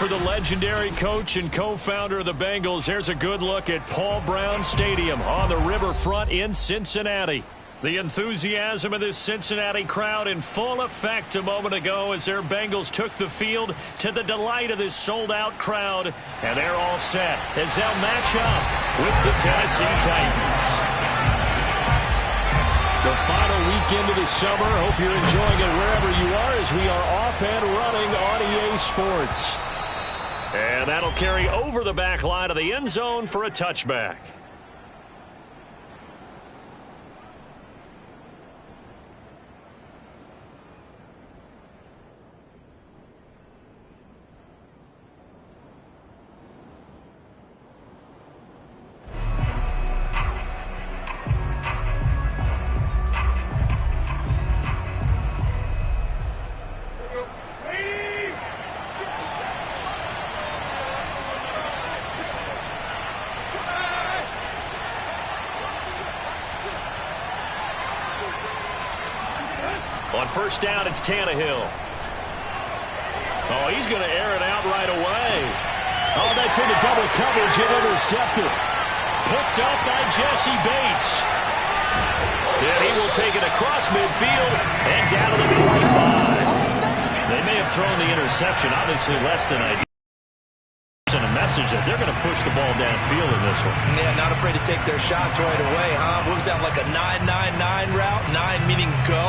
for the legendary coach and co-founder of the Bengals. Here's a good look at Paul Brown Stadium on the riverfront in Cincinnati. The enthusiasm of this Cincinnati crowd in full effect a moment ago as their Bengals took the field to the delight of this sold-out crowd. And they're all set as they'll match up with the Tennessee Titans. The final weekend of the summer. Hope you're enjoying it wherever you are as we are off and running on EA Sports. And that'll carry over the back line of the end zone for a touchback. On first down, it's Tannehill. Oh, he's going to air it out right away. Oh, that's into double coverage and intercepted. Picked up by Jesse Bates. And he will take it across midfield and down to the 45. They may have thrown the interception, obviously less than ideal. And a message that they're going to push the ball downfield in this one. Yeah, not afraid to take their shots right away, huh? What was that, like a 9-9-9 route? 9 meaning go?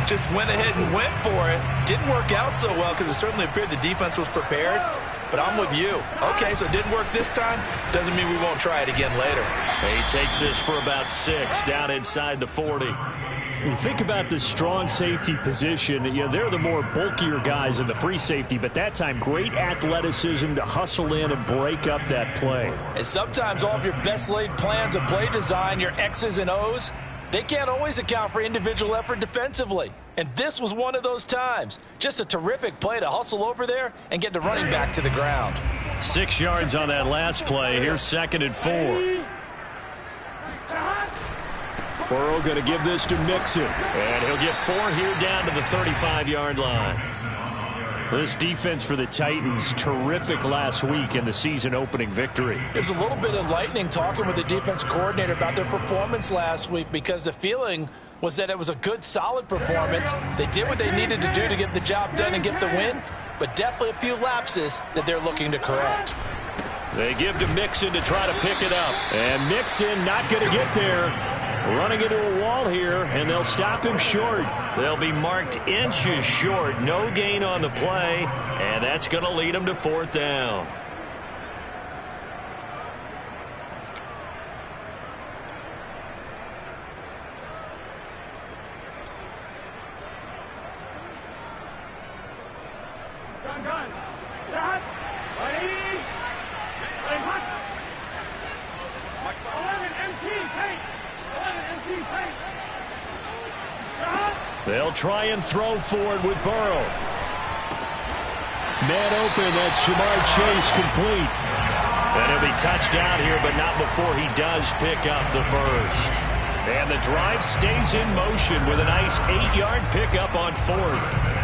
Just went ahead and went for it. Didn't work out so well because it certainly appeared the defense was prepared. But I'm with you. Okay, so it didn't work this time. Doesn't mean we won't try it again later. He takes this for about 6 down inside the 40. You think about the strong safety position. You know, they're the more bulkier guys in the free safety, but that time great athleticism to hustle in and break up that play. And sometimes all of your best laid plans of play design, your X's and O's, they can't always account for individual effort defensively. And this was one of those times. Just a terrific play to hustle over there and get the running back to the ground. 6 yards on that last play. Here's 2nd and 4. Burrow going to give this to Mixon. And he'll get 4 here down to the 35-yard line. This defense for the Titans, terrific last week in the season-opening victory. It was a little bit enlightening talking with the defense coordinator about their performance last week because the feeling was that it was a good, solid performance. They did what they needed to do to get the job done and get the win, but definitely a few lapses that they're looking to correct. They give to Mixon to try to pick it up. And Mixon not going to get there. Running into a wall here, and they'll stop him short. They'll be marked inches short. No gain on the play, and that's going to lead them to 4th down. They'll try and throw forward with Burrow. Man open, that's Jamar Chase complete. And he'll be touchdown here, but not before he does pick up the first. And the drive stays in motion with a nice 8-yard pickup on 4th.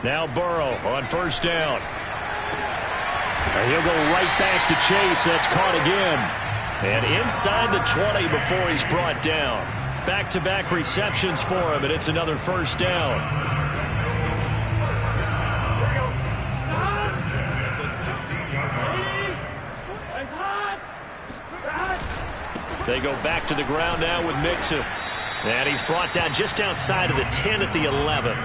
Now Burrow on first down. And he'll go right back to Chase. That's caught again. And inside the 20 before he's brought down. Back-to-back receptions for him, and it's another first down. They go back to the ground now with Mixon. And he's brought down just outside of the 10 at the 11.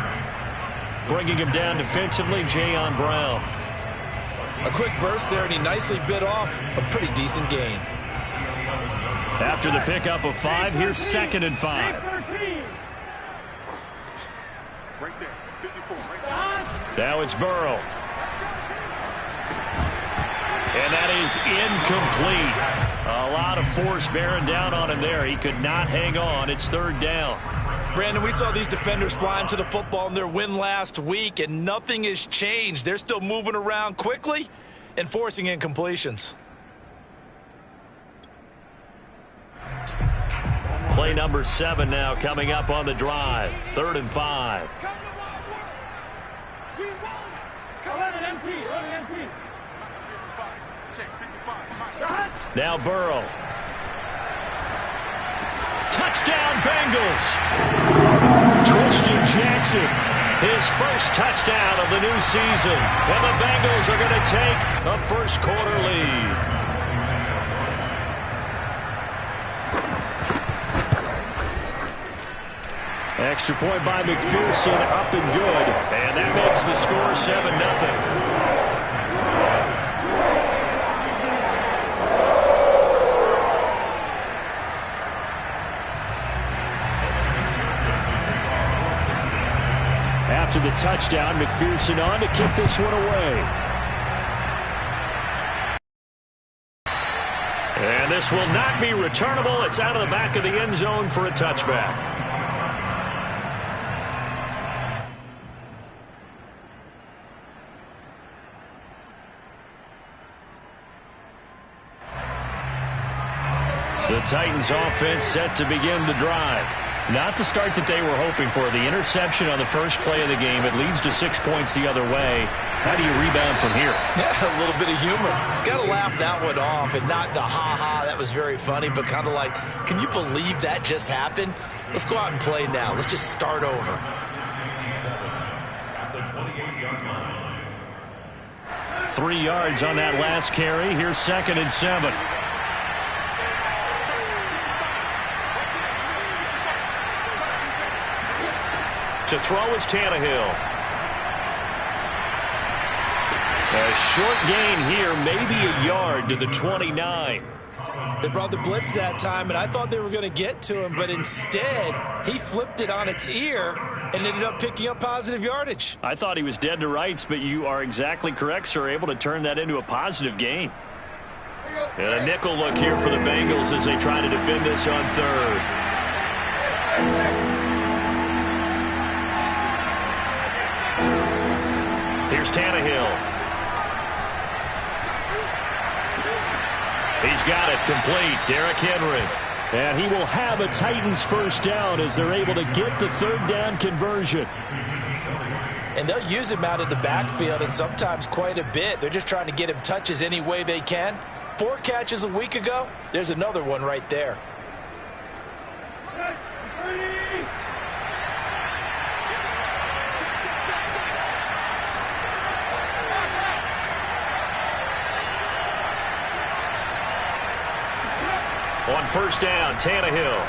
Bringing him down defensively, Jayon Brown. A quick burst there, and he nicely bit off a pretty decent gain. After the pickup of 5, here's 2nd and 5. Now it's Burrow. And that is incomplete. A lot of force bearing down on him there. He could not hang on. It's 3rd down. Brandon, we saw these defenders flying to the football in their win last week, and nothing has changed. They're still moving around quickly and forcing incompletions. Play number 7 now coming up on the drive. 3rd and 5. Now Burrow. Touchdown Bengals. Christian Jackson, his first touchdown of the new season. And the Bengals are going to take a first quarter lead. Extra point by McPherson, up and good. And that makes the score 7-0. After the touchdown, McPherson on to kick this one away. And this will not be returnable. It's out of the back of the end zone for a touchback. The Titans offense set to begin the drive. Not the start that they were hoping for. The interception on the first play of the game. It leads to 6 points the other way. How do you rebound from here? Yeah, a little bit of humor. Got to laugh that one off, and not the ha-ha, that was very funny, but kind of like, can you believe that just happened? Let's go out and play now. Let's just start over. At the 28-yard line. 3 yards on that last carry. Here's 2nd and 7. To throw is Tannehill. A short gain here, maybe a yard to the 29. They brought the blitz that time, and I thought they were going to get to him, but instead, he flipped it on its ear and ended up picking up positive yardage. I thought he was dead to rights, but you are exactly correct, sir. Able to turn that into a positive gain. And a nickel look here for the Bengals as they try to defend this on 3rd. Here's Tannehill. He's got it complete. Derrick Henry. And he will have a Titans first down as they're able to get the 3rd down conversion. And they'll use him out of the backfield, and sometimes quite a bit. They're just trying to get him touches any way they can. 4 catches a week ago. There's another one right there. On first down, Tannehill.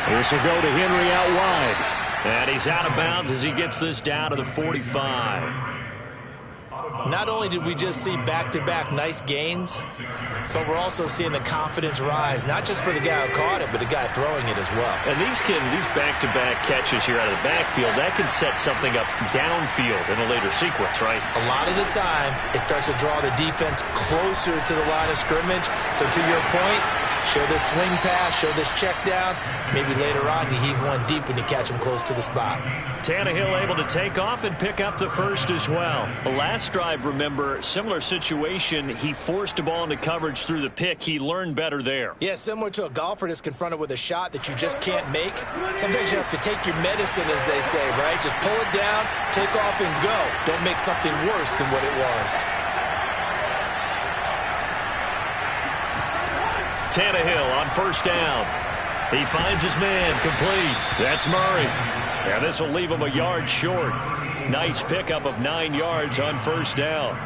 This will go to Henry out wide. And he's out of bounds as he gets this down to the 45. Not only did we just see back-to-back nice gains, but we're also seeing the confidence rise, not just for the guy who caught it, but the guy throwing it as well. And these back-to-back catches here out of the backfield, that can set something up downfield in a later sequence, right? A lot of the time, it starts to draw the defense closer to the line of scrimmage. So to your point, show this swing pass, show this check down. Maybe later on you heave one deep when you catch him close to the spot. Tannehill able to take off and pick up the first as well. The last drive, remember, similar situation. He forced a ball into coverage through the pick. He learned better there. Yeah, similar to a golfer that's confronted with a shot that you just can't make. Sometimes you have to take your medicine, as they say, right? Just pull it down, take off, and go. Don't make something worse than what it was. Tannehill on first down. He finds his man complete. That's Murray. And this will leave him a yard short. Nice pickup of 9 yards on first down.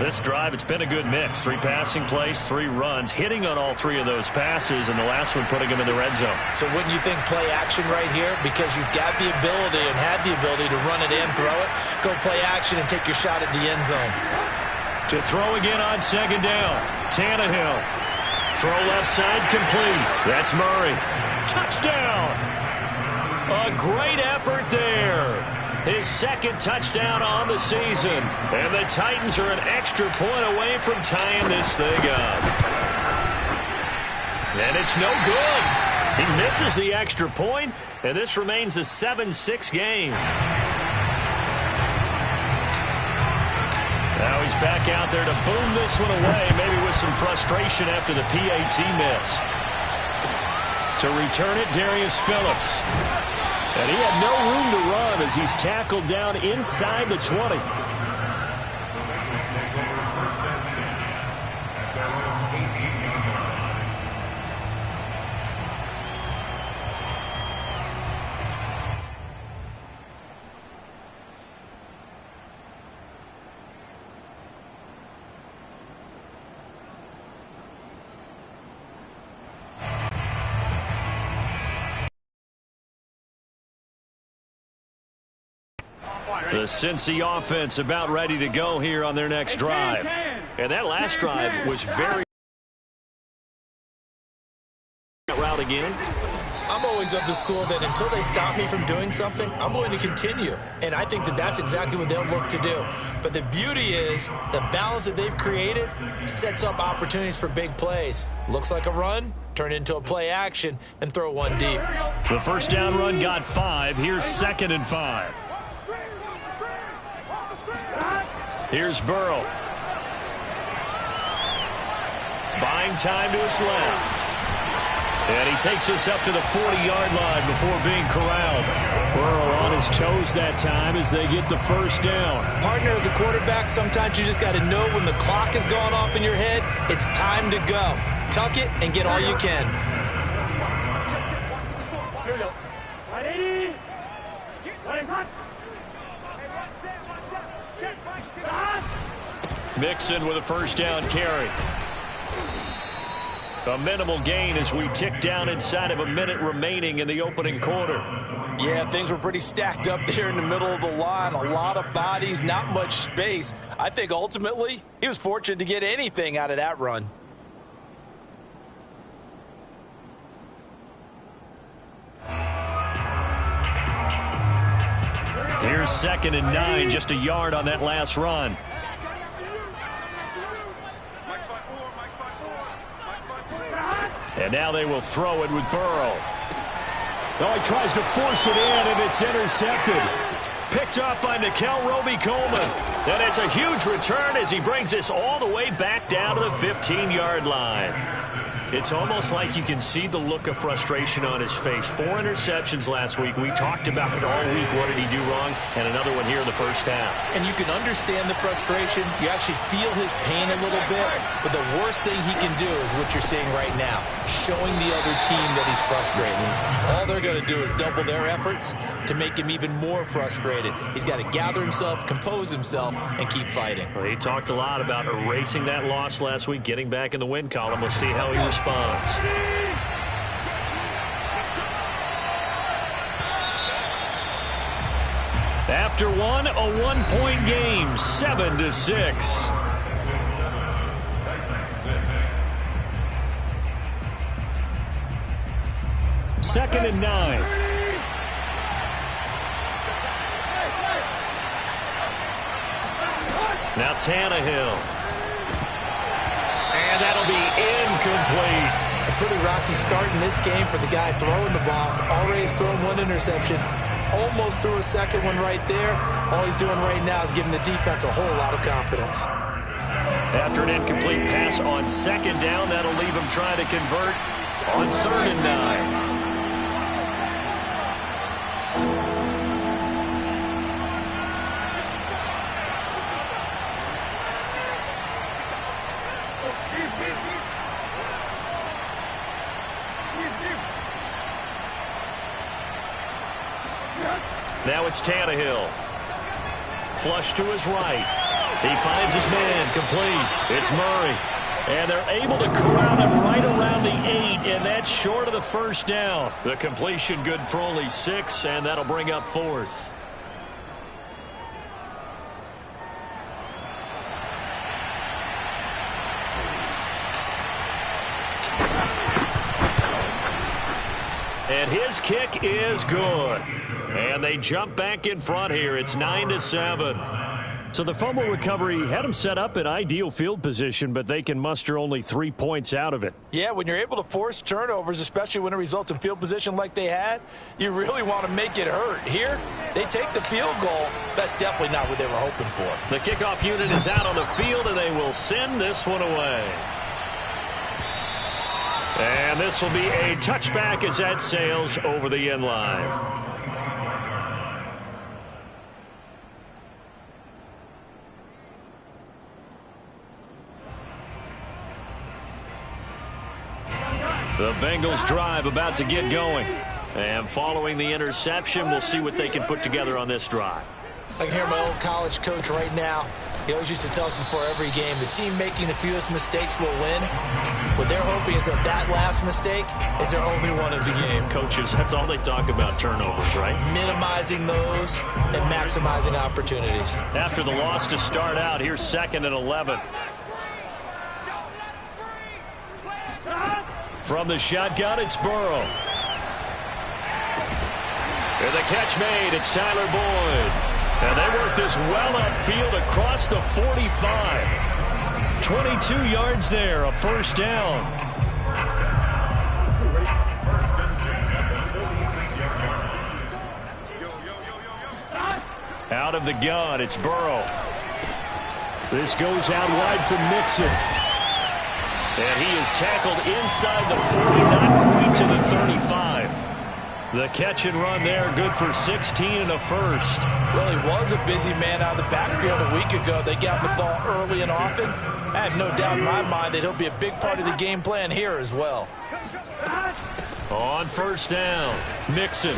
This drive, it's been a good mix. 3 passing plays, 3 runs, hitting on all 3 of those passes, and the last one putting him in the red zone. So wouldn't you think play action right here? Because you've got the ability and had the ability to run it in, throw it, go play action, and take your shot at the end zone. To throw again on second down. Tannehill. Throw left side complete. That's Murray. Touchdown. A great effort there. His 2nd touchdown on the season. And the Titans are an extra point away from tying this thing up. And it's no good. He misses the extra point, and this remains a 7-6 game. Now he's back out there to boom this one away, maybe with some frustration after the PAT miss. To return it, Darius Phillips. And he had no room to run as he's tackled down inside the 20. The Cincy offense about ready to go here on their next drive. And that last drive was very route again. I'm always of the school that until they stop me from doing something, I'm going to continue. And I think that that's exactly what they'll look to do. But the beauty is the balance that they've created sets up opportunities for big plays. Looks like a run, turn it into a play action, and throw one deep. The first down run got 5. Here's 2nd and 5. Here's Burrow. Buying time to his left. And he takes us up to the 40-yard line before being corralled. Burrow on his toes that time as they get the first down. Partner, as a quarterback, sometimes you just got to know when the clock is going off in your head, it's time to go. Tuck it and get all you can. Here we go. 180. 180. Mixon with a first down carry. A minimal gain as we tick down inside of a minute remaining in the opening quarter. Yeah, things were pretty stacked up there in the middle of the line. A lot of bodies, not much space. I think ultimately he was fortunate to get anything out of that run. Here's 2nd and 9, just a yard on that last run. And now they will throw it with Burrow. Oh, he tries to force it in, and it's intercepted. Picked up by Nickel Roby-Coleman. And it's a huge return as he brings this all the way back down to the 15-yard line. It's almost like you can see the look of frustration on his face. 4 interceptions last week. We talked about it all week. What did he do wrong? And another one here in the first half. And you can understand the frustration. You actually feel his pain a little bit. But the worst thing he can do is what you're seeing right now, showing the other team that he's frustrated. All they're going to do is double their efforts to make him even more frustrated. He's got to gather himself, compose himself, and keep fighting. Well, he talked a lot about erasing that loss last week, getting back in the win column. We'll see how he responds. After one, a one-point game, 7-6. Second and 9. Now Tannehill. And that'll be incomplete. A pretty rocky start in this game for the guy throwing the ball. Already has thrown one interception. Almost threw a second one right there. All he's doing right now is giving the defense a whole lot of confidence. After an incomplete pass on 2nd down, that'll leave him trying to convert on 3rd and 9. Now it's Tannehill. Flush to his right. He finds his man complete. It's Murray. And they're able to corral him right around the 8, and that's short of the first down. The completion good for only 6, and that'll bring up 4th. And his kick is good. And they jump back in front here. It's 9-7. So the fumble recovery had them set up in ideal field position, but they can muster only 3 points out of it. Yeah, when you're able to force turnovers, especially when it results in field position like they had, you really want to make it hurt. Here, they take the field goal. That's definitely not what they were hoping for. The kickoff unit is out on the field, and they will send this one away. And this will be a touchback as that sails over the end line. The Bengals drive about to get going. And following the interception, we'll see what they can put together on this drive. I can hear my old college coach right now. He always used to tell us before every game, the team making the fewest mistakes will win. What they're hoping is that last mistake is their only one of the game. Coaches, that's all they talk about, turnovers, right? Minimizing those and maximizing opportunities. After the loss to start out, here's 2nd and 11. From the shotgun, it's Burrow. And the catch made, it's Tyler Boyd. And they work this well upfield across the 45. 22 yards there, a first down. Out of the gun, it's Burrow. This goes out wide for Mixon. And he is tackled inside the 40, not quite to the 35. The catch and run there, good for 16 and a first. Well, he was a busy man out of the backfield a week ago. They got the ball early and often. I have no doubt in my mind that he'll be a big part of the game plan here as well. On first down, Mixon.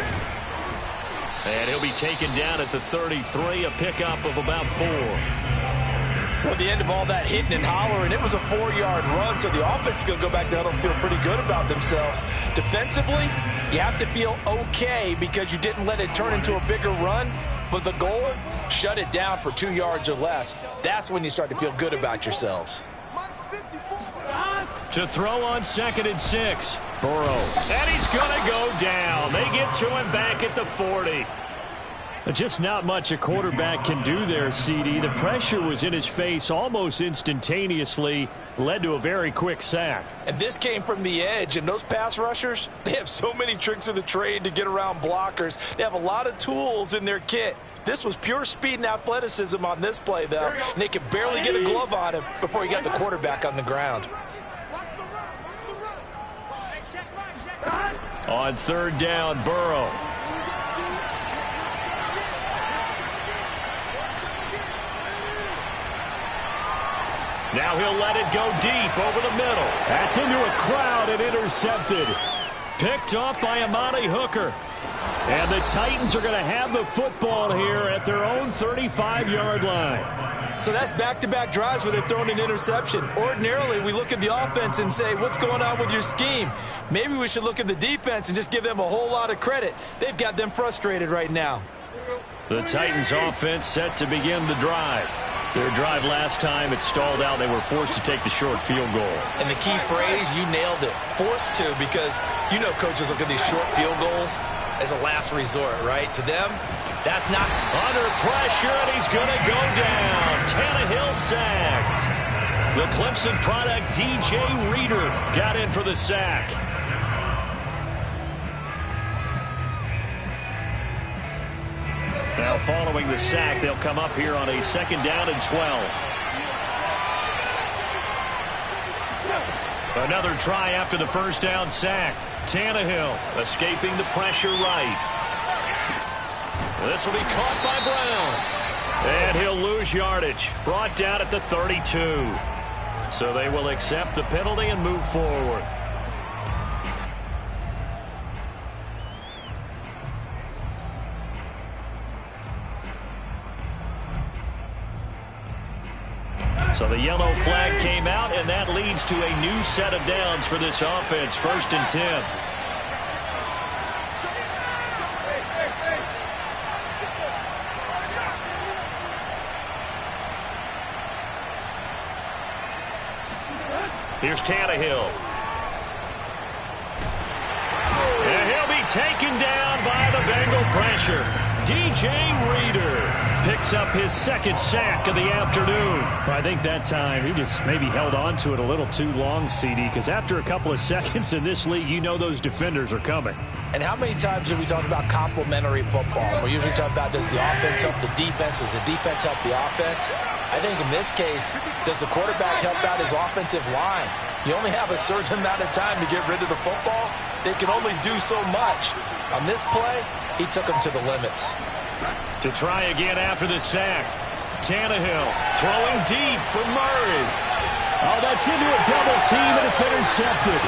And he'll be taken down at the 33, a pickup of about 4. Well, at the end of all that hitting and hollering, it was a 4-yard run, so the offense is going to go back down and feel pretty good about themselves. Defensively, you have to feel okay because you didn't let it turn into a bigger run, but the goal, shut it down for 2 yards or less. That's when you start to feel good about yourselves. To throw on 2nd and 6, Burrow. And he's going to go down. They get to him back at the 40. Just not much a quarterback can do there, CD. The pressure was in his face almost instantaneously, led to a very quick sack. And this came from the edge, and those pass rushers, they have so many tricks of the trade to get around blockers. They have a lot of tools in their kit. This was pure speed and athleticism on this play, though, and they could barely get a glove on him before he got the quarterback on the ground. On 3rd down, Burrow. Now he'll let it go deep over the middle. That's into a crowd and intercepted. Picked off by Amani Hooker. And the Titans are going to have the football here at their own 35-yard line. So that's back-to-back drives where they've thrown an interception. Ordinarily, we look at the offense and say, what's going on with your scheme? Maybe we should look at the defense and just give them a whole lot of credit. They've got them frustrated right now. The Titans offense set to begin the drive. Their drive last time, it stalled out. They were forced to take the short field goal. And the key phrase, you nailed it, forced to, because you know coaches look at these short field goals as a last resort, right? To them, that's not under pressure, and he's going to go down. Tannehill sacked. The Clemson product, DJ Reader, got in for the sack. Now following the sack, they'll come up here on a 2nd down and 12. Another try after the first down sack. Tannehill escaping the pressure right. This will be caught by Brown. And he'll lose yardage. Brought down at the 32. So they will accept the penalty and move forward. So the yellow flag came out, and that leads to a new set of downs for this offense. 1st and 10. Here's Tannehill. And he'll be taken down by the Bengal pressure. DJ Reader picks up his second sack of the afternoon. Well, I think that time he just maybe held on to it a little too long, CD, because after a couple of seconds in this league, you know those defenders are coming. And how many times do we talk about complementary football? We usually talk about, does the offense help the defense? Does the defense help the offense? I think in this case, does the quarterback help out his offensive line? You only have a certain amount of time to get rid of the football. They can only do so much. On this play, he took them to the limits. To try again after the sack. Tannehill throwing deep for Murray. Oh, that's into a double team, and it's intercepted.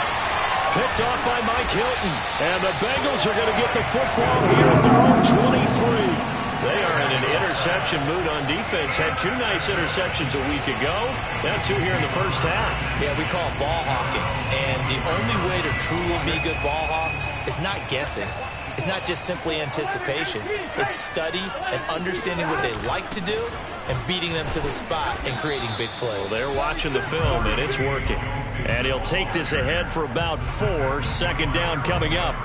Picked off by Mike Hilton. And the Bengals are going to get the football here at their own 23. They are in an interception mood on defense. Had 2 nice interceptions a week ago. Now 2 here in the first half. Yeah, we call it ball hawking. And the only way to truly be good ball hawks is not guessing. It's not just simply anticipation. It's study and understanding what they like to do and beating them to the spot and creating big plays. Well, they're watching the film, and it's working. And he'll take this ahead for about 4. Second down coming up.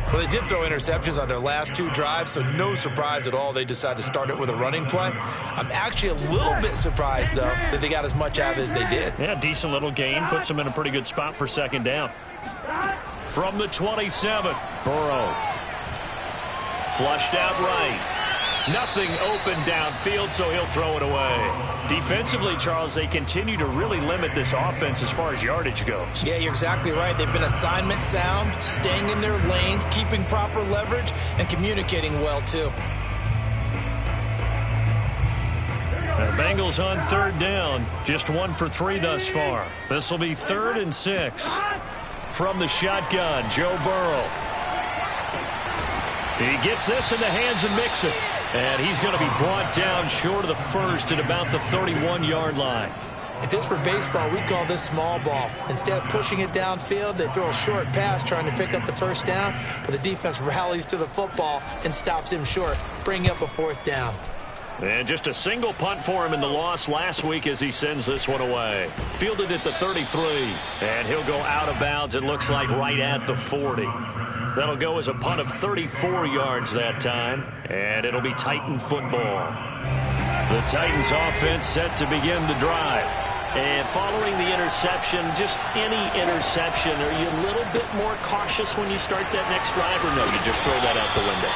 Well, they did throw interceptions on their last 2 drives, so no surprise at all they decided to start it with a running play. I'm actually a little bit surprised, though, that they got as much out of it as they did. Yeah, decent little gain. Puts them in a pretty good spot for second down. From the 27, Burrow. Flushed out right. Nothing open downfield, so he'll throw it away. Defensively, Charles, they continue to really limit this offense as far as yardage goes. Yeah, you're exactly right. They've been assignment sound, staying in their lanes, keeping proper leverage, and communicating well, too. The Bengals on third down. Just 1 for 3 thus far. This will be 3rd and 6. From the shotgun, Joe Burrow. He gets this in the hands of Mixon. And he's going to be brought down short of the first at about the 31-yard line. If this were baseball, we'd call this small ball. Instead of pushing it downfield, they throw a short pass trying to pick up the first down, but the defense rallies to the football and stops him short, bringing up a 4th down. And just a single punt for him in the loss last week as he sends this one away. Fielded at the 33, and he'll go out of bounds, it looks like, right at the 40. That'll go as a punt of 34 yards that time, and it'll be Titan football. The Titans offense set to begin the drive. And following the interception, just any interception, are you a little bit more cautious when you start that next drive, or no, you just throw that out the window?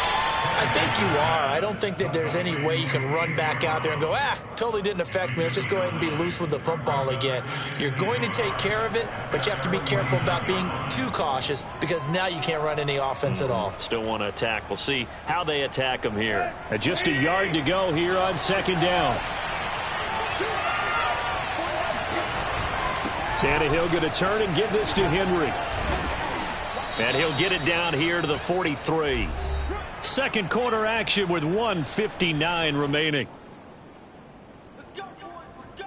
I think you are. I don't think that there's any way you can run back out there and go, totally didn't affect me. Let's just go ahead and be loose with the football again. You're going to take care of it, but you have to be careful about being too cautious because now you can't run any offense at all. Still want to attack. We'll see how they attack him here. Just a yard to go here on second down. Tannehill going to turn and give this to Henry. And he'll get it down here to the 43. Second quarter action with 1:59 remaining. Let's go, boys. Let's go.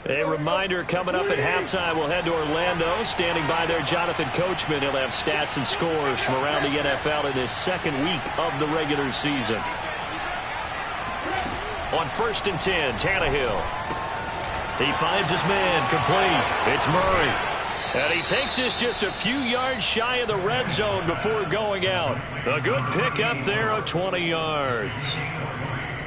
A reminder, coming up at halftime, we'll head to Orlando. Standing by there, Jonathan Coachman. He'll have stats and scores from around the NFL in his second week of the regular season. On 1st and 10, Tannehill. He finds his man, complete. It's Murray. And he takes this just a few yards shy of the red zone before going out. A good pickup there of 20 yards.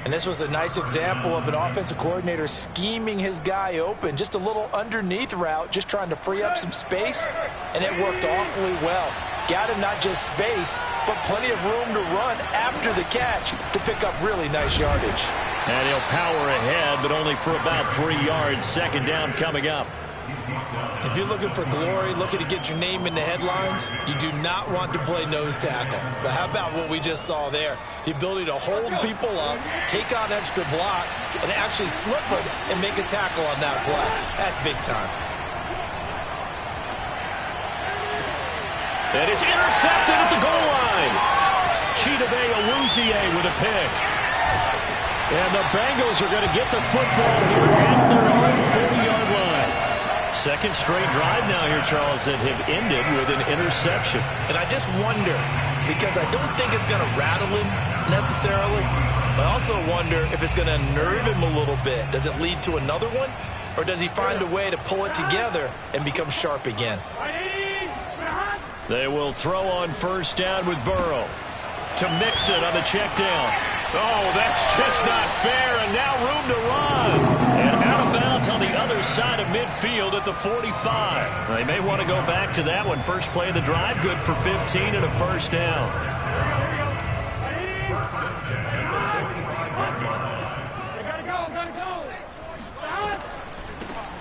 And this was a nice example of an offensive coordinator scheming his guy open. Just a little underneath route, just trying to free up some space, and it worked awfully well. Got him not just space, but plenty of room to run after the catch to pick up really nice yardage. And he'll power ahead, but only for about 3 yards. Second down coming up. If you're looking for glory, looking to get your name in the headlines, you do not want to play nose tackle. But how about what we just saw there? The ability to hold people up, take on extra blocks, and actually slip them and make a tackle on that play. That's big time. And it's intercepted at the goal line. Chidobe Awuzie with a pick. And the Bengals are going to get the football here at their own 40-yard line. Second straight drive now here, Charles, that have ended with an interception. And I just wonder, because I don't think it's going to rattle him necessarily, but I also wonder if it's going to unnerve him a little bit. Does it lead to another one? or does he find a way to pull it together and become sharp again? They will throw on first down with Burrow. To Mixon on the check down. Oh, that's just not fair, and now room to run. And out of bounds on the other side of midfield at the 45. They may want to go back to that one. First play of the drive, good for 15 and a first down.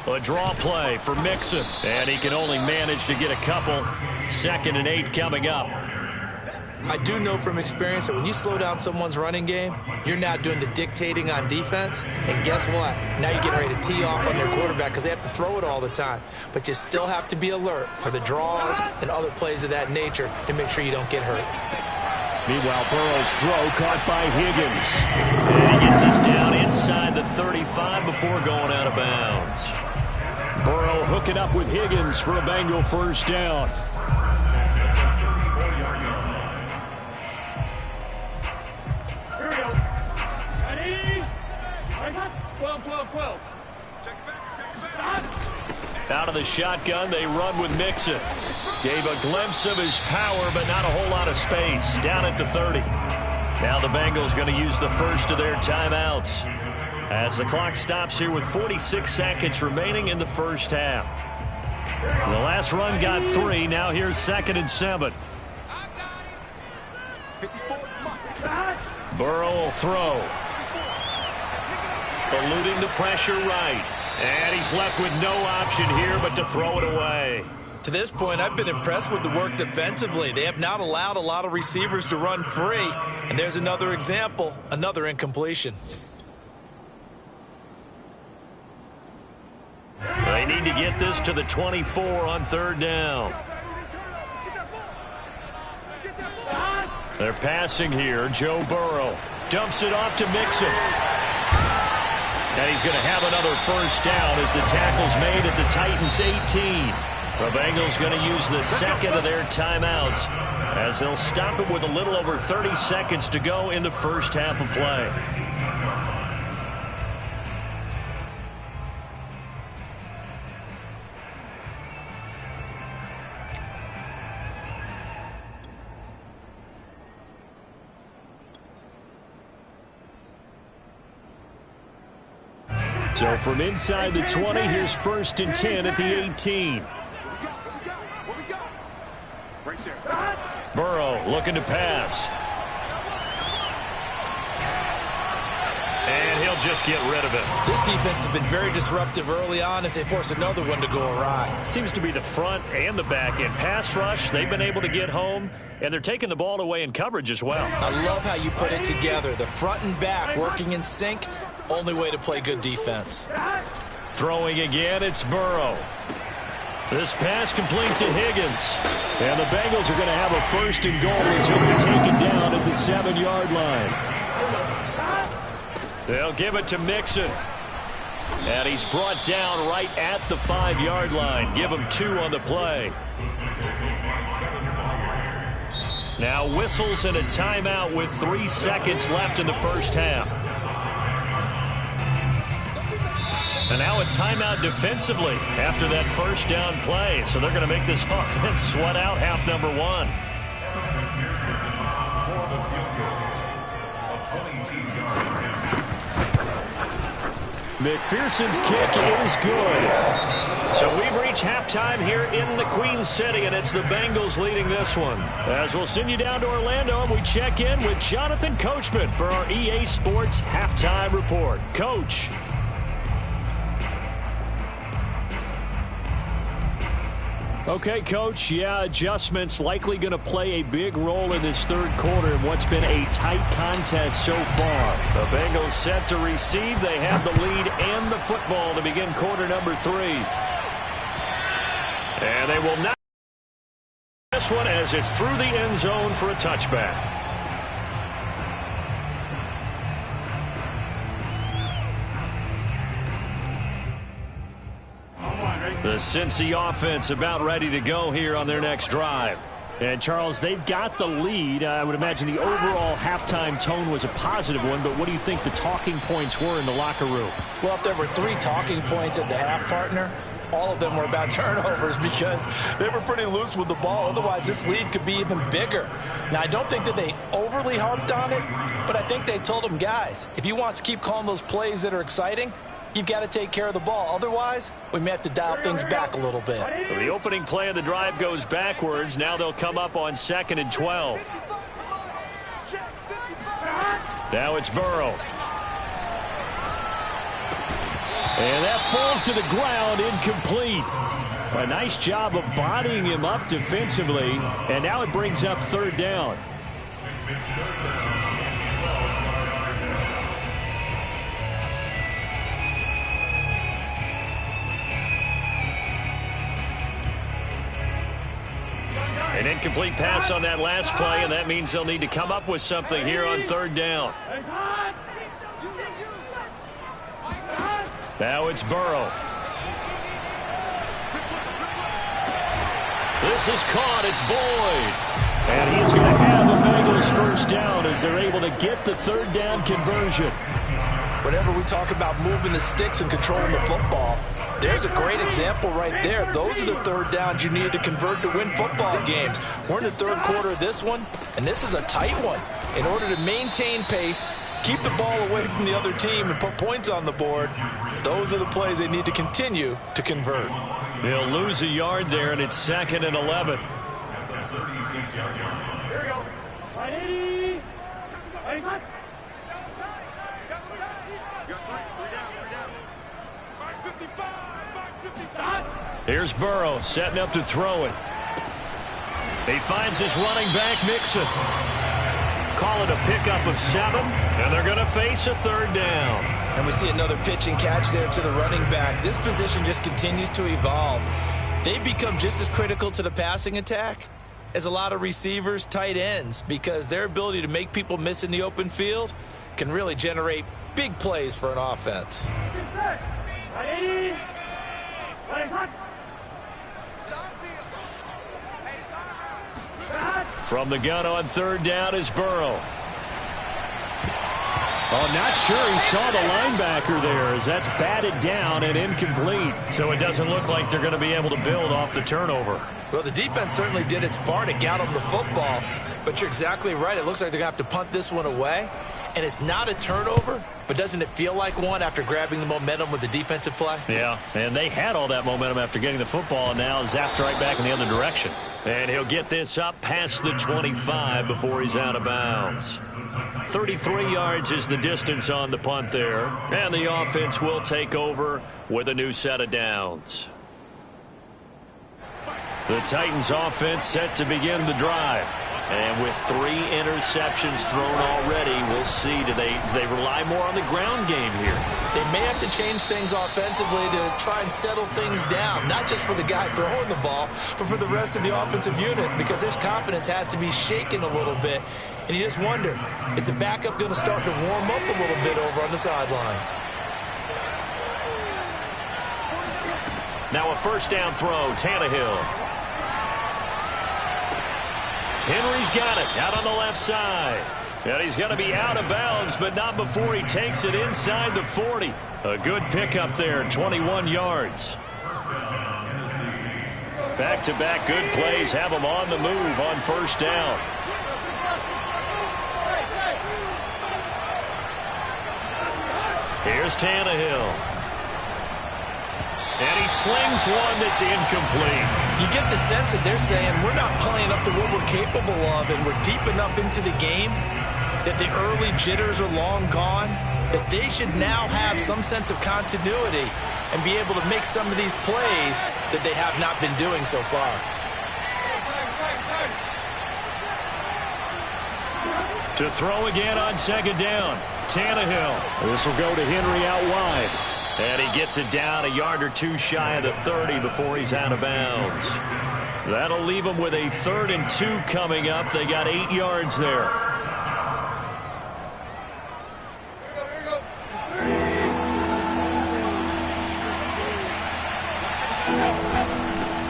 A draw play for Mixon, and he can only manage to get a couple. 2nd and 8 coming up. I do know from experience that when you slow down someone's running game, you're now doing the dictating on defense. And guess what? Now you're getting ready to tee off on their quarterback because they have to throw it all the time. But you still have to be alert for the draws and other plays of that nature to make sure you don't get hurt. Meanwhile, Burrow's throw caught by Higgins. And he gets us down inside the 35 before going out of bounds. Burrow hooking up with Higgins for a Bengal first down. Out of the shotgun, they run with Mixon. Gave a glimpse of his power, but not a whole lot of space. Down at the 30. Now the Bengals going to use the first of their timeouts as the clock stops here with 46 seconds remaining in the first half. The last run got 3. Now here's 2nd and 7. Burrow will throw. Eluding the pressure right. And he's left with no option here but to throw it away. To this point, I've been impressed with the work defensively. They have not allowed a lot of receivers to run free. And there's another example, another incompletion. They need to get this to the 24 on 3rd down. They're passing here. Joe Burrow dumps it off to Mixon. And he's going to have another first down as the tackle's made at the Titans' 18. The Bengals going to use the 2nd of their timeouts as they'll stop it with a little over 30 seconds to go in the first half of play. So from inside the 20, here's 1st and 10 at the 18. Burrow looking to pass. And he'll just get rid of it. This defense has been very disruptive early on as they force another one to go awry. Seems to be the front and the back end. Pass rush, they've been able to get home, and they're taking the ball away in coverage as well. I love how you put it together. The front and back working in sync. Only way to play good defense. Throwing again, it's Burrow. This pass complete to Higgins. And the Bengals are going to have a 1st and goal as he'll be taken down at the 7-yard line. They'll give it to Mixon. And he's brought down right at the 5-yard line. Give him 2 on the play. Now whistles and a timeout with 3 seconds left in the first half. And now a timeout defensively after that first down play. So they're going to make this offense sweat out half number 1. McPherson's kick is good. So we've reached halftime here in the Queen City, and it's the Bengals leading this one. As we'll send you down to Orlando, and we check in with Jonathan Coachman for our EA Sports Halftime Report. Coach. Okay, Coach, yeah, adjustments likely going to play a big role in this 3rd quarter in what's been a tight contest so far. The Bengals set to receive. They have the lead and the football to begin quarter number 3. And they will not this one as it's through the end zone for a touchback. The Cincy offense about ready to go here on their next drive. And, Charles, they've got the lead. I would imagine the overall halftime tone was a positive one, but what do you think the talking points were in the locker room? Well, if there were 3 talking points at the half, partner, all of them were about turnovers because they were pretty loose with the ball. Otherwise, this lead could be even bigger. Now, I don't think that they overly harped on it, but I think they told them, guys, if you want to keep calling those plays that are exciting, you've got to take care of the ball. Otherwise, we may have to dial things back a little bit. So the opening play of the drive goes backwards. Now they'll come up on 2nd and 12. Now it's Burrow. And that falls to the ground, incomplete. A nice job of bodying him up defensively. And now it brings up 3rd down. An incomplete pass on that last play, and that means they'll need to come up with something here on 3rd down. Now it's Burrow. This is caught. It's Boyd. And he is going to have the Bengals 1st down as they're able to get the 3rd down conversion. Whenever we talk about moving the sticks and controlling the football, there's a great example right there. Those are the 3rd downs you need to convert to win football games. We're in the 3rd quarter of this one, and this is a tight one. In order to maintain pace, keep the ball away from the other team, and put points on the board, those are the plays they need to continue to convert. They'll lose a yard there, and it's 2nd and 11. Here we go. 180. 85. Here's Burrow setting up to throw it. He finds his running back, Mixon. Call it a pickup of 7, and they're going to face a 3rd down. And we see another pitch and catch there to the running back. This position just continues to evolve. They become just as critical to the passing attack as a lot of receivers, tight ends, because their ability to make people miss in the open field can really generate big plays for an offense. 180. 185. From the gun on 3rd down is Burrow. Oh, not sure he saw the linebacker there as that's batted down and incomplete. So it doesn't look like they're going to be able to build off the turnover. Well, the defense certainly did its part to get them the football, but you're exactly right. It looks like they're going to have to punt this one away, and it's not a turnover, but doesn't it feel like one after grabbing the momentum with the defensive play? Yeah, and they had all that momentum after getting the football, and now zapped right back in the other direction. And he'll get this up past the 25 before he's out of bounds. 33 yards is the distance on the punt there, and the offense will take over with a new set of downs. The Titans offense set to begin the drive. And with 3 interceptions thrown already, we'll see. Do they rely more on the ground game here? They may have to change things offensively to try and settle things down, not just for the guy throwing the ball, but for the rest of the offensive unit, because their confidence has to be shaken a little bit. And you just wonder, is the backup going to start to warm up a little bit over on the sideline? Now a 1st down throw, Tannehill. Henry's got it out on the left side. And he's going to be out of bounds, but not before he takes it inside the 40. A good pickup there, 21 yards. Back-to-back good plays have him on the move on 1st down. Here's Tannehill. And he slings one that's incomplete. You get the sense that they're saying we're not playing up to what we're capable of, and we're deep enough into the game that the early jitters are long gone, that they should now have some sense of continuity and be able to make some of these plays that they have not been doing so far. To throw again on 2nd down, Tannehill. This will go to Henry out wide. And he gets it down a yard or 2 shy of the 30 before he's out of bounds. That'll leave him with a 3rd and 2 coming up. They got 8 yards there.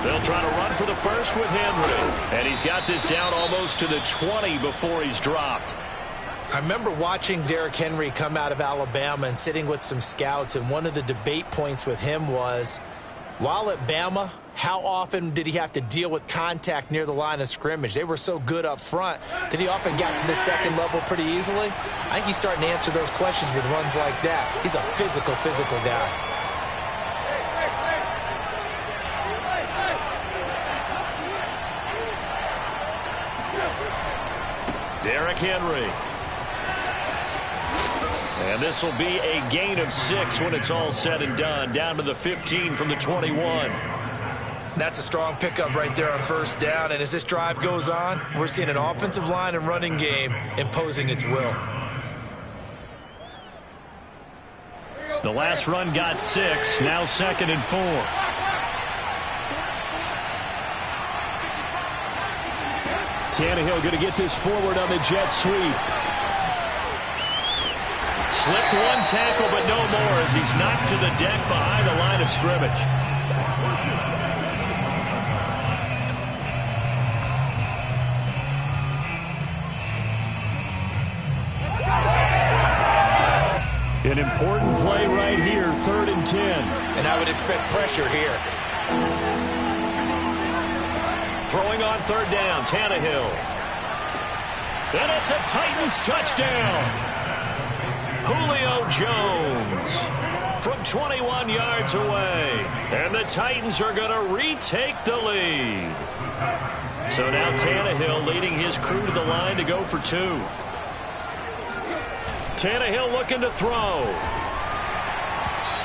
They'll try to run for the first with Henry. And he's got this down almost to the 20 before he's dropped. I remember watching Derrick Henry come out of Alabama and sitting with some scouts, and one of the debate points with him was, while at Bama, how often did he have to deal with contact near the line of scrimmage? They were so good up front that he often got to the second level pretty easily. I think he's starting to answer those questions with runs like that. He's a physical guy. Derrick Henry. And this will be a gain of 6 when it's all said and done. Down to the 15 from the 21. That's a strong pickup right there on first down. And as this drive goes on, we're seeing an offensive line and running game imposing its will. The last run got 6. Now 2nd and 4. Tannehill going to get this forward on the jet sweep. Slipped one tackle, but no more as he's knocked to the deck behind the line of scrimmage. An important play right here, 3rd and 10. And I would expect pressure here. Throwing on 3rd down, Tannehill. And it's a Titans touchdown. Julio Jones from 21 yards away. And the Titans are going to retake the lead. So now Tannehill leading his crew to the line to go for 2. Tannehill looking to throw.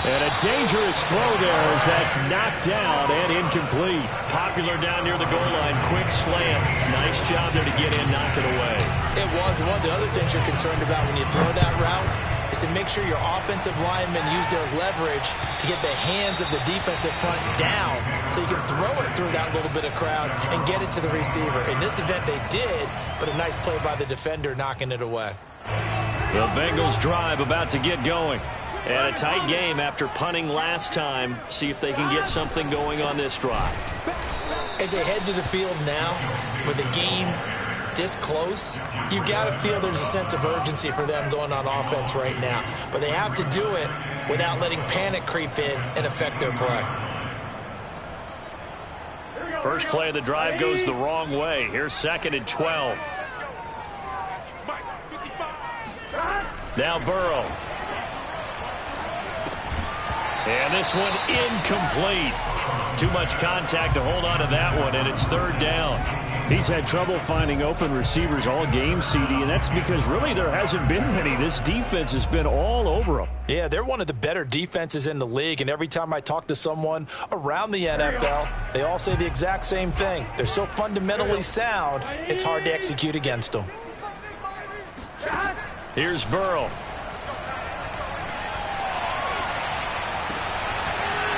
And a dangerous throw there as that's knocked down and incomplete. Popular down near the goal line. Quick slant. Nice job there to get in, knock it away. It was. One of the other things you're concerned about when you throw that route is to make sure your offensive linemen use their leverage to get the hands of the defensive front down so you can throw it through that little bit of crowd and get it to the receiver. In this event, they did, but a nice play by the defender knocking it away. The Bengals drive about to get going. And a tight game after punting last time. See if they can get something going on this drive. As they head to the field now, with the game this close, you've got to feel there's a sense of urgency for them going on offense right now. But they have to do it without letting panic creep in and affect their play. First play of the drive goes the wrong way. Here's 2nd and 12. Now Burrow. And this one incomplete. Too much contact to hold on to that one, and it's 3rd down. He's had trouble finding open receivers all game, CD, and that's because really there hasn't been many. This defense has been all over them. Yeah, they're one of the better defenses in the league, and every time I talk to someone around the NFL, they all say the exact same thing. They're so fundamentally sound, it's hard to execute against them. Here's Burrow.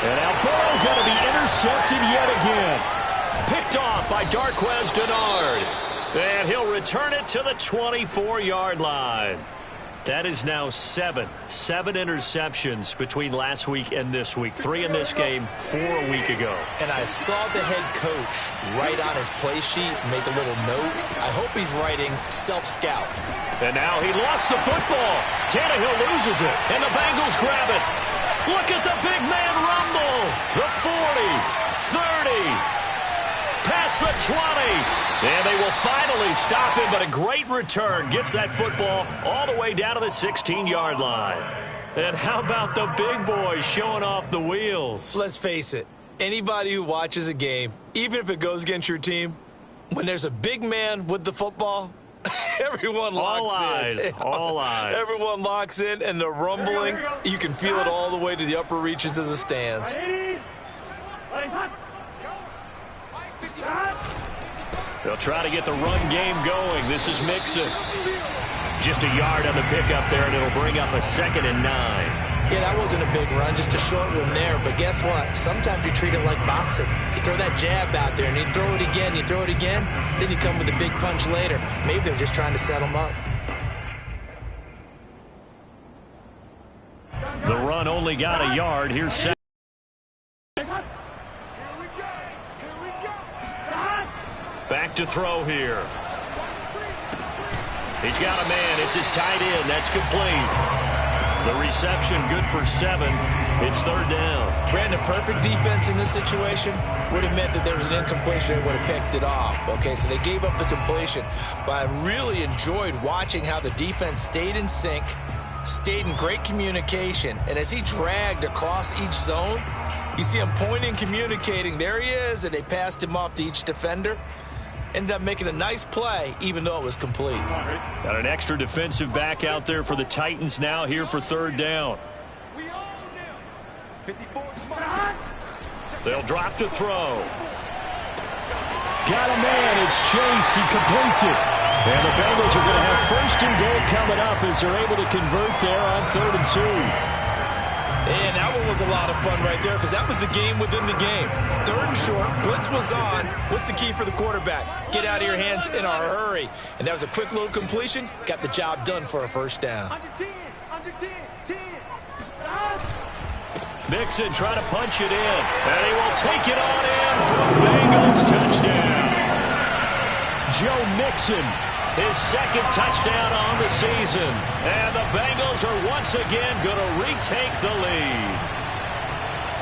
And now Burrow going to be intercepted yet again. Picked off by Darquez Dennard. And he'll return it to the 24-yard line. That is now 7 interceptions between last week and this week. 3 in this game, 4 a week ago. And I saw the head coach write on his play sheet, make a little note. I hope he's writing self-scout. And now he lost the football. Tannehill loses it, and the Bengals grab it. Look at the big man rumble. The 40, 30. Past the 20, and they will finally stop him, but a great return gets that football all the way down to the 16-yard line. And how about the big boys showing off the wheels? Let's face it, anybody who watches a game, even if it goes against your team, when there's a big man with the football, everyone locks in. All eyes. Everyone locks in, and the rumbling, you can feel it all the way to the upper reaches of the stands. They'll try to get the run game going. This is Mixon. Just a yard on the pickup there, and it'll bring up a 2nd and 9. Yeah, that wasn't a big run, just a short one there. But guess what? Sometimes you treat it like boxing. You throw that jab out there, and you throw it again, then you come with a big punch later. Maybe they're just trying to set them up. The run only got a yard. Here's 2nd. back to throw here. He's got a man. It's his tight end. That's complete. The reception good for 7. It's third down. Brandon, perfect defense in this situation would have meant that there was an incompletion. They would have picked it off. Okay, so they gave up the completion. But I really enjoyed watching how the defense stayed in sync, stayed in great communication, and as he dragged across each zone, you see him pointing, communicating. There he is, and they passed him off to each defender. Ended up making a nice play, even though it was complete. Got an extra defensive back out there for the Titans now here for third down. They'll drop to throw. Got a man. It's Chase. He completes it. And the Bengals are going to have first and goal coming up as they're able to convert there on 3rd and 2. And that one was a lot of fun right there because that was the game within the game. 3rd and short, blitz was on. What's the key for the quarterback? Get out of your hands in a hurry. And that was a quick little completion. Got the job done for a first down. Under 10, 10. Mixon trying to punch it in. And he will take it on in for a Bengals touchdown. Joe Mixon, his 2nd touchdown on the season. And the Bengals are once again going to retake the lead.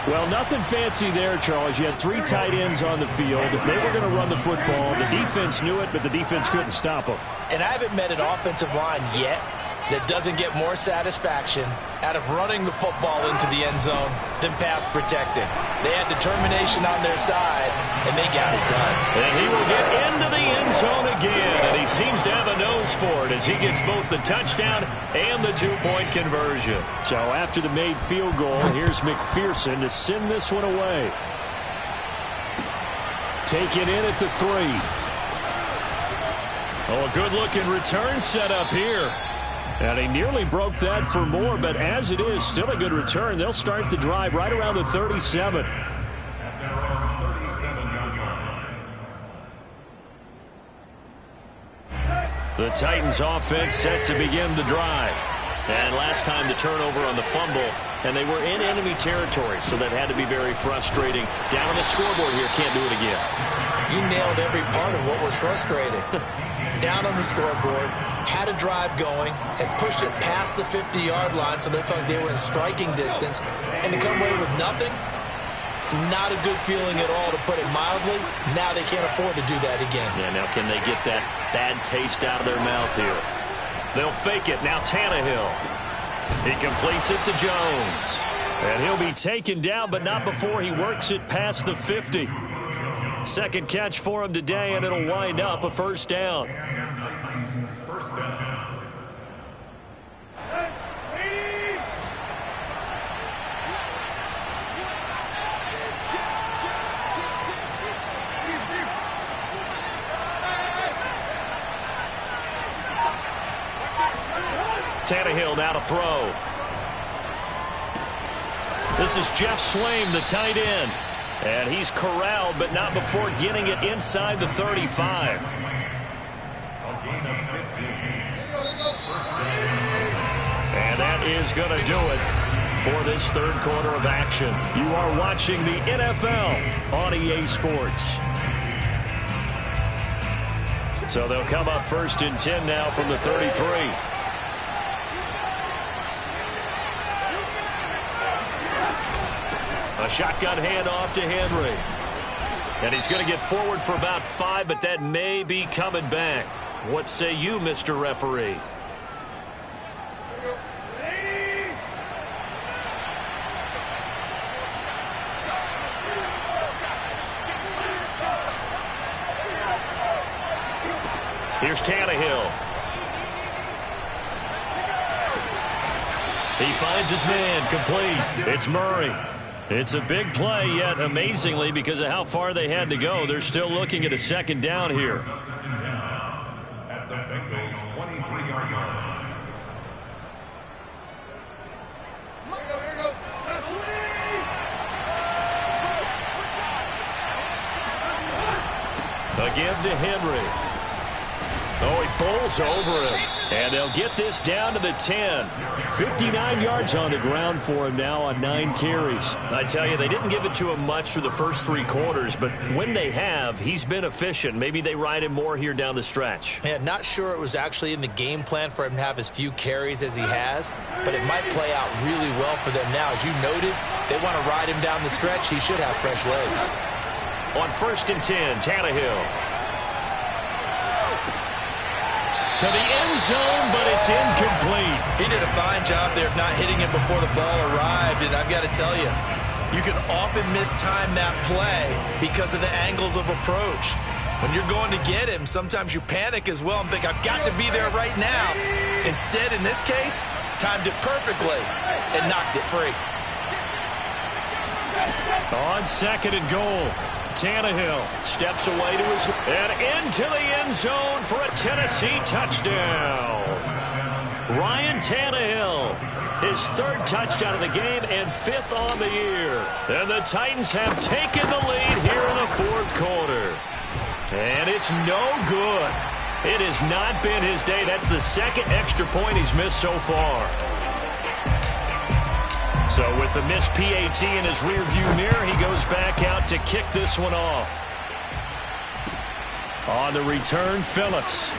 Well, nothing fancy there, Charles. You had 3 tight ends on the field. They were going to run the football. The defense knew it, but the defense couldn't stop them. And I haven't met an offensive line yet that doesn't get more satisfaction out of running the football into the end zone than pass protecting. They had determination on their side, and they got it done. And he will get into the end zone again, and he seems to have a nose for it as he gets both the touchdown and the 2-point conversion. So after the made field goal, here's McPherson to send this one away. Take it in at the 3. Oh, a good-looking return set up here. And he nearly broke that for more, but as it is, still a good return. They'll start the drive right around the 37. The Titans offense set to begin the drive. And last time the turnover on the fumble, and they were in enemy territory, so that had to be very frustrating. Down on the scoreboard here, can't do it again. You nailed every part of what was frustrating. Down on the scoreboard, had a drive going, had pushed it past the 50-yard line, so they thought they were in striking distance, and to come away with nothing, not a good feeling at all, to put it mildly. Now they can't afford to do that again. Yeah, now can they get that bad taste out of their mouth here? They'll fake it. Now Tannehill. He completes it to Jones. And he'll be taken down, but not before he works it past the 50. 2nd catch for him today, and it'll wind up a first down. Tannehill now to throw. This is Jeff Swaim, the tight end. And he's corralled, but not before getting it inside the 35. And that is going to do it for this 3rd quarter of action. You are watching the NFL on EA Sports. So they'll come up 1st and 10 now from the 33. A shotgun handoff to Henry. And he's going to get forward for about 5, but that may be coming back. What say you, Mr. Referee? Here's Tannehill. He finds his man, complete. It's Murray. It's a big play, yet amazingly, because of how far they had to go, they're still looking at a 2nd down here. At the Bengals 23-yard line. A give to Henry. Oh, he bowls over him. And they'll get this down to the 10. 59 yards on the ground for him now on 9 carries. I tell you, they didn't give it to him much through the first 3 quarters, but when they have, he's been efficient. Maybe they ride him more here down the stretch. Man, not sure it was actually in the game plan for him to have as few carries as he has, but it might play out really well for them now. As you noted, if they want to ride him down the stretch, he should have fresh legs. On 1st and 10, Tannehill. To the end zone, but it's incomplete. He did a fine job there of not hitting him before the ball arrived, and I've got to tell you, you can often mistime that play because of the angles of approach. When you're going to get him, sometimes you panic as well and think, I've got to be there right now. Instead, in this case, timed it perfectly and knocked it free. On 2nd and goal, Tannehill steps away to his and into the end zone for a Tennessee touchdown. Ryan Tannehill, his 3rd touchdown of the game and 5th on the year. And the Titans have taken the lead here in the 4th quarter. And it's no good. It has not been his day. That's the 2nd extra point he's missed so far. So with the missed PAT in his rearview mirror, he goes back out to kick this one off. On the return, Phillips.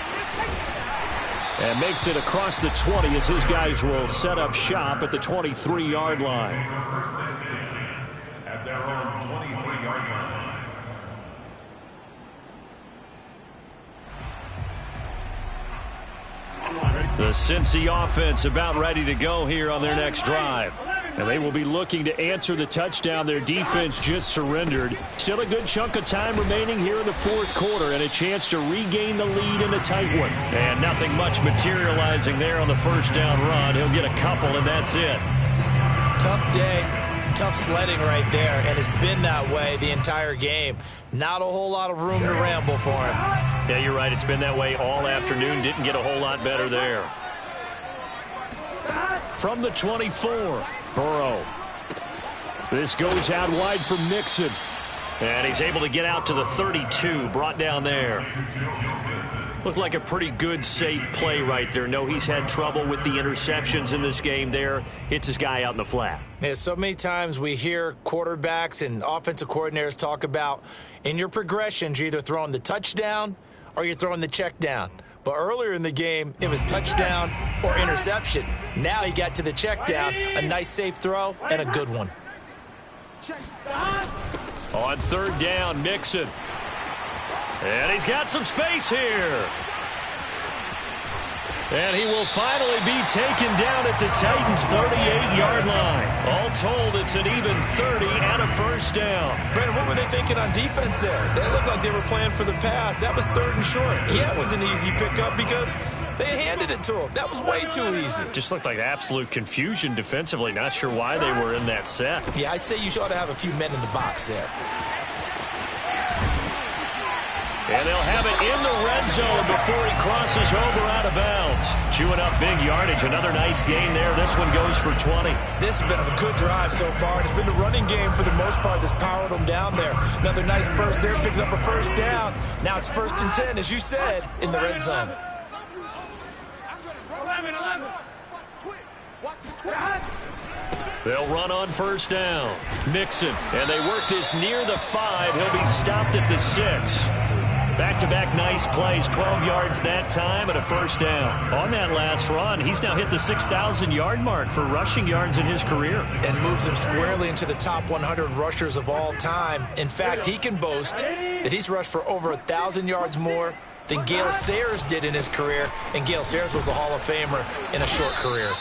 And makes it across the 20 as his guys will set up shop at the 23-yard line. At their own 23-yard line. The Cincy offense about ready to go here on their next drive. And they will be looking to answer the touchdown their defense just surrendered. Still a good chunk of time remaining here in the 4th quarter and a chance to regain the lead in a tight one. And nothing much materializing there on the 1st down run. He'll get a couple, and that's it. Tough day, tough sledding right there, and it's been that way the entire game. Not a whole lot of room to ramble for him. Yeah, you're right. It's been that way all afternoon. Didn't get a whole lot better there. From the 24, Burrow. This goes out wide for Mixon. And he's able to get out to the 32, brought down there. Looked like a pretty good, safe play right there. No, he's had trouble with the interceptions in this game there. Hits his guy out in the flat. Yeah, so many times we hear quarterbacks and offensive coordinators talk about in your progressions, you're either throwing the touchdown or you're throwing the check down. But earlier in the game, it was touchdown or interception. Now he got to the check down, a nice safe throw, and a good one. On 3rd down, Mixon. And he's got some space here. And he will finally be taken down at the Titans' 38-yard line. All told, it's an even 30 and a 1st down. Brandon, what were they thinking on defense there? They looked like they were playing for the pass. That was 3rd and short. Yeah, it was an easy pickup because they handed it to him. That was way too easy. Just looked like absolute confusion defensively. Not sure why they were in that set. Yeah, I'd say you ought to have a few men in the box there. And they'll have it in the red zone before he crosses over out of bounds. Chewing up big yardage. Another nice gain there. This one goes for 20. This has been a good drive so far. It's been the running game for the most part that's powered them down there. Another nice burst there, picking up a 1st down. Now it's 1st and 10, as you said, in the red zone. 11. They'll run on 1st down. Mixon. And they work this near the 5. He'll be stopped at the 6. Back-to-back nice plays, 12 yards that time and a 1st down. On that last run, he's now hit the 6,000-yard mark for rushing yards in his career. And moves him squarely into the top 100 rushers of all time. In fact, he can boast that he's rushed for over 1,000 yards more than Gale Sayers did in his career. And Gale Sayers was a Hall of Famer in a short career.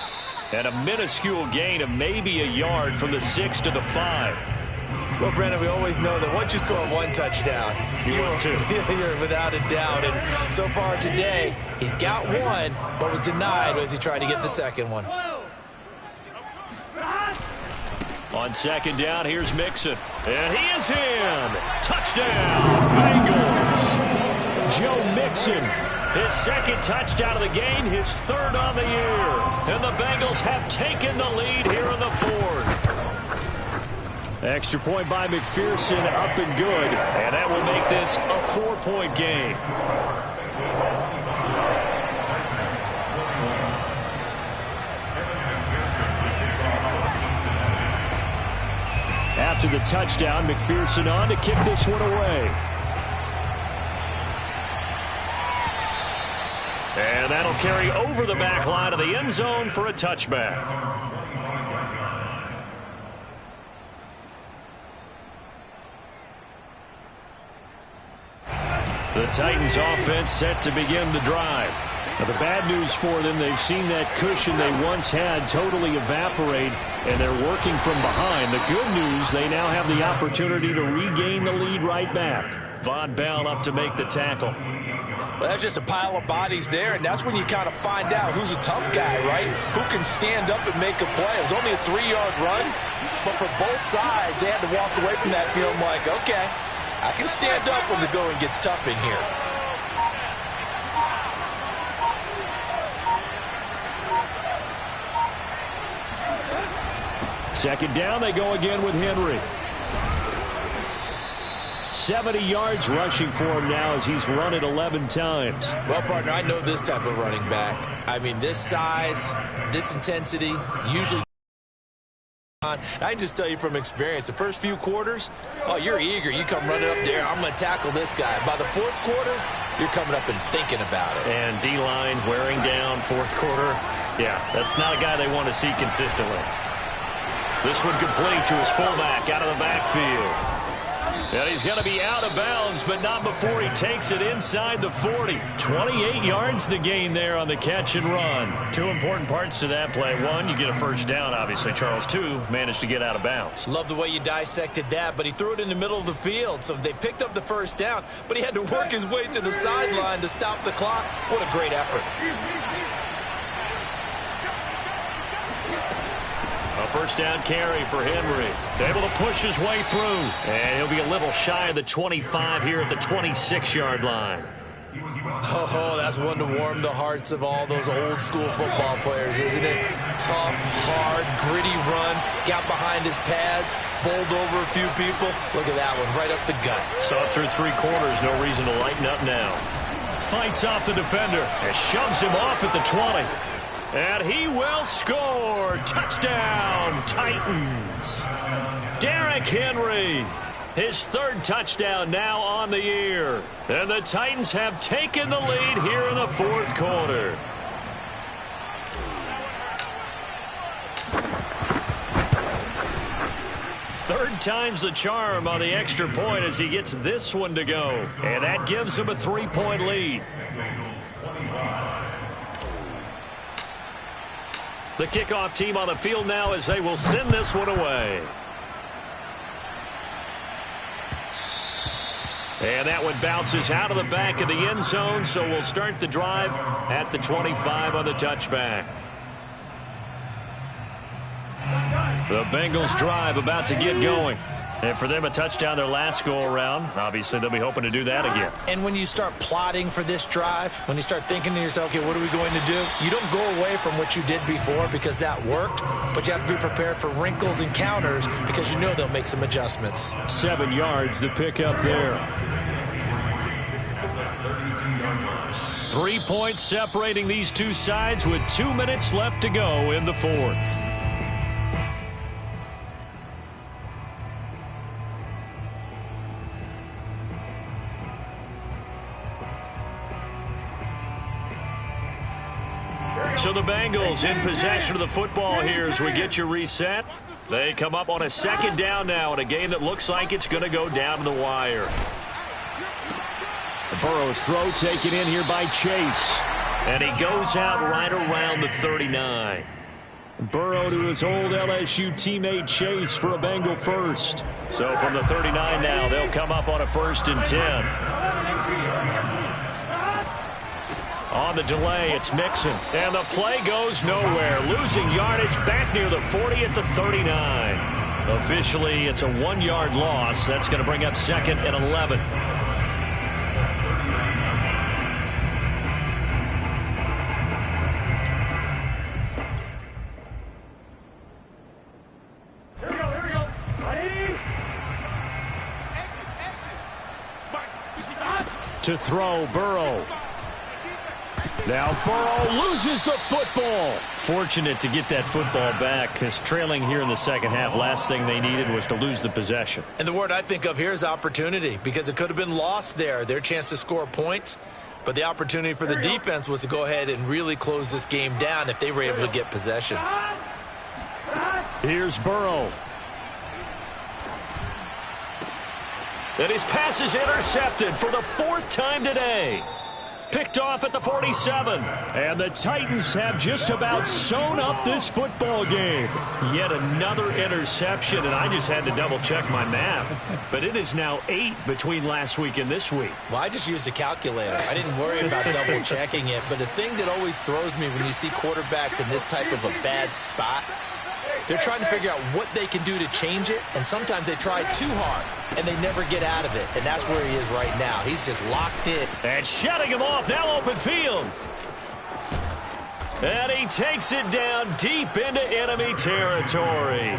And a minuscule gain of maybe a yard from the 6 to the 5. Well, Brandon, we always know that once you score 1 touchdown, you're without a doubt. And so far today, he's got 1, but was denied as he tried to get the 2nd one. On 2nd down, here's Mixon. And he is in. Touchdown, Bengals. Joe Mixon, his 2nd touchdown of the game, his 3rd on the year. And the Bengals have taken the lead here in the 4th. Extra point by McPherson, up and good. And that will make this a 4-point game. After the touchdown, McPherson on to kick this one away. And that'll carry over the back line of the end zone for a touchback. The Titans offense set to begin the drive. Now, the bad news for them, they've seen that cushion they once had totally evaporate, and they're working from behind. The good news, they now have the opportunity to regain the lead right back. Von Bell up to make the tackle. Well, that's just a pile of bodies there, and that's when you kind of find out who's a tough guy, right? Who can stand up and make a play. It was only a 3-yard run, but for both sides, they had to walk away from that field like, okay, I can stand up when the going gets tough in here. Second down, they go again with Henry. 70 yards rushing for him now as he's run it 11 times. Well, partner, I know this type of running back. I mean, this size, this intensity, usually. I can just tell you from experience, the first few quarters, oh, you're eager. You come running up there, I'm going to tackle this guy. By the fourth quarter, you're coming up and thinking about it. And D-line wearing down fourth quarter. Yeah, that's not a guy they want to see consistently. This one complete to his fullback out of the backfield. And he's going to be out of bounds, but not before he takes it inside the 40. 28 yards the gain there on the catch and run. Two important parts to that play. One, you get a first down, obviously. Charles, two, managed to get out of bounds. Love the way you dissected that, but he threw it in the middle of the field. So they picked up the first down, but he had to work his way to the sideline to stop the clock. What a great effort. A first down carry for Henry. Able to push his way through. And he'll be a little shy of the 25 here at the 26-yard line. Oh, that's one to warm the hearts of all those old-school football players, isn't it? Tough, hard, gritty run. Got behind his pads, bowled over a few people. Look at that one, right up the gut. Saw it through 3 quarters. No reason to lighten up now. Fights off the defender and shoves him off at the 20. And he will score. Touchdown, Titans. Derrick Henry, his third touchdown now on the year. And the Titans have taken the lead here in the fourth quarter. Third time's the charm on the extra point as he gets this one to go. And that gives him a 3-point lead. The kickoff team on the field now as they will send this one away. And that one bounces out of the back of the end zone, so we'll start the drive at the 25 on the touchback. The Bengals drive about to get going. And for them, a touchdown their last go-around. Obviously, they'll be hoping to do that again. And when you start plotting for this drive, when you start thinking to yourself, okay, what are we going to do? You don't go away from what you did before because that worked, but you have to be prepared for wrinkles and counters because you know they'll make some adjustments. 7 yards, the pickup there. 3 points separating these two sides with 2 minutes left to go in the fourth. So the Bengals in possession of the football here as we get you reset. They come up on a second down now in a game that looks like it's going to go down to the wire. Burrow's throw taken in here by Chase. And he goes out right around the 39. Burrow to his old LSU teammate Chase for a Bengal first. So from the 39 now, they'll come up on a 1st and 10. On the delay, it's Mixon. And the play goes nowhere. Losing yardage back near the 40 at the 39. Officially, it's a 1-yard loss. That's going to bring up 2nd and 11. Here we go. Ready? To throw, Burrow. Now Burrow loses the football. Fortunate to get that football back, because trailing here in the second half, last thing they needed was to lose the possession. And the word I think of here is opportunity, because it could have been lost there. Their chance to score points, but the opportunity for the defense was to go ahead and really close this game down if they were able to get possession. Here's Burrow. And his pass is intercepted for the fourth time today. Picked off at the 47. And the Titans have just about sewn up this football game. Yet another interception, and I just had to double-check my math. But it is now 8 between last week and this week. Well, I just used a calculator. I didn't worry about double-checking it. But the thing that always throws me when you see quarterbacks in this type of a bad spot, they're trying to figure out what they can do to change it, and sometimes they try too hard, and they never get out of it, and that's where he is right now. He's just locked in. And shutting him off, now open field. And he takes it down deep into enemy territory.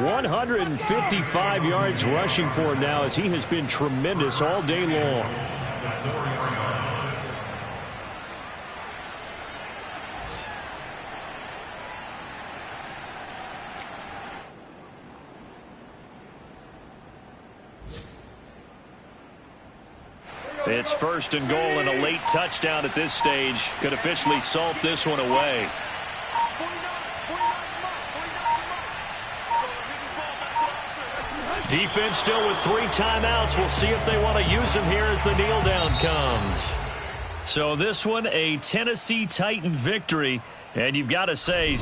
155 yards rushing for him now, as he has been tremendous all day long. It's first and goal, and a late touchdown at this stage could officially salt this one away. Defense still with 3 timeouts. We'll see if they want to use them here as the kneel down comes. So this one, a Tennessee Titan victory, and you've got to say,